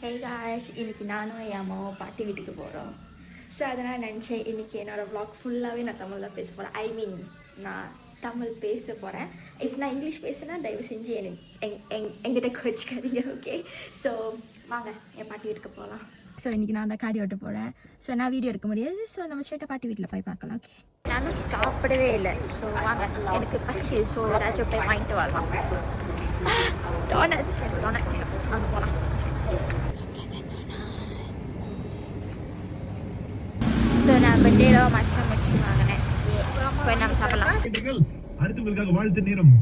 Hey guys, இன்னைக்கு நானும் என் அம்மாவும் பாட்டி வீட்டுக்கு போகிறோம். ஸோ அதனால் நினச்சேன் இன்றைக்கி என்னோடய vlog ஃபுல்லாகவே நான் தமிழ் தான் பேச போகிறேன். ஐ மீன் நான் தமிழ் பேச போகிறேன். இப்போ நான் இங்கிலீஷ் பேசுனா தயவு செஞ்சு எங்கிட்ட கோச்சிக்காதீங்க, ஓகே? ஸோ வாங்க என் பாட்டி வீட்டுக்கு போகலாம். ஸோ இன்றைக்கி நான் அந்த காடி ஓட்ட போகிறேன். ஸோ நான் வீடியோ எடுக்க முடியாது. ஸோ நம்ம ஸ்ட்ரெயிட்டாக பாட்டி வீட்டில் போய் பார்க்கலாம், ஓகே? நானும் சாப்பிடவே இல்லை. ஸோ வாங்க, எனக்கு பசி. ஸோ ஏதாச்சும் போய் வாங்கிட்டு வரலாம். டோனட்ஸ் வாங்க போகலாம். ஸோ நான் பட்டேடோ மச்சான் மச்சி வாங்கினேன். போய் நம்ம சாப்பிடலாம். அடுத்தவங்களுக்காக வாழ்த்து நேரம்.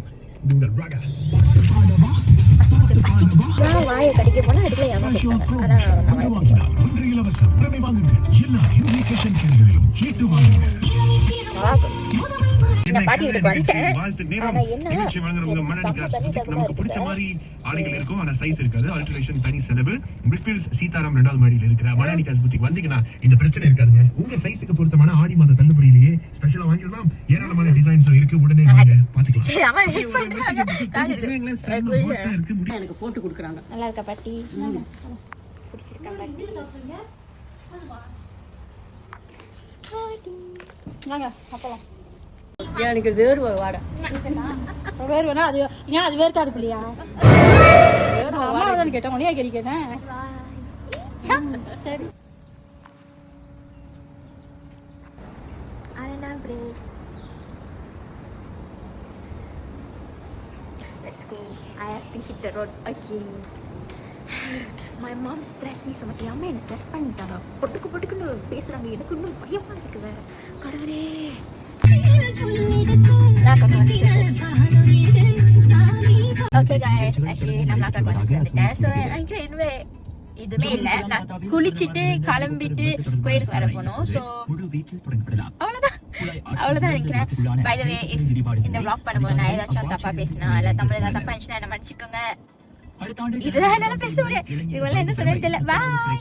நான் வாயை கடிக்க போனால் அதுக்குள்ள ஏமாந்துட்டாங்க. பாட்டி வீட்டுக்கு வந்துட்டேன். நமக்கு பிடிச்ச மாதிரி ஆடைகள் இருக்கும், ஆனா சைஸ் இருக்காது. ஆல்டரேஷன் தனி செலவு. பிரிட்ஃபீல்ட்ஸ் சீதாராம் 2வது மாடியில் இருக்கிற மணாலிகாஸ் பூட்டிக் வந்தீங்கன்னா இந்த பிரச்சனை இருக்காதுங்க. உங்க சைஸுக்கு பொருத்தமான ஆடி மாத தள்ளுபடியிலேயே ஸ்பெஷலா வாங்கிடலாம். ஏராளமான டிசைன்ஸ் இருக்கு. உடனே வாங்க பாத்துக்கலாம். எனக்கு போட்டு கொடுக்குறாங்க. நல்லா இருக்கா பாட்டி? பிடிச்சிருக்கா பாட்டி? வாங்க சாப்பிடலாம். எனக்கு வேறு ஒரு வாடை வேறு வேணா அது ஏன் அது வேர்க்காது பிள்ளையா? அம்மா தான் கேட்டேன், உனையா கேட்டேன். சரி Let's go. I have to hit the road again. My mom stressed me so much. அம்மா என்ன ஸ்ட்ரெஸ் பண்ணிட்டாங்க. பொட்டுக்குன்னு பேசுறாங்க. எனக்கு இன்னும் பயமா இருக்கு வேற. கடவுளே. ஓகே guys, actually நான் லாக்காக்கு வந்து சேர்ந்துட்டேன். ஸோ எனக்கு இன்னுமே இதுவுமே இல்லை. நான் குளிச்சுட்டு கிளம்பிட்டு கோயிலுக்கு வர போனோம். ஸோ அவ்வளோதான் நினைக்கிறேன். பை த வே, இந்த vlog பண்ணும்போது நான் ஏதாச்சும் தப்பா பேசினா இல்லை தமிழ் ஏதாவது தப்பா இருந்துச்சுன்னா என்ன மன்னிச்சுக்கோங்க. இதுதான் என்னால பேச முடியாது. இது என்ன சொல்ல தெரியல. பாய்.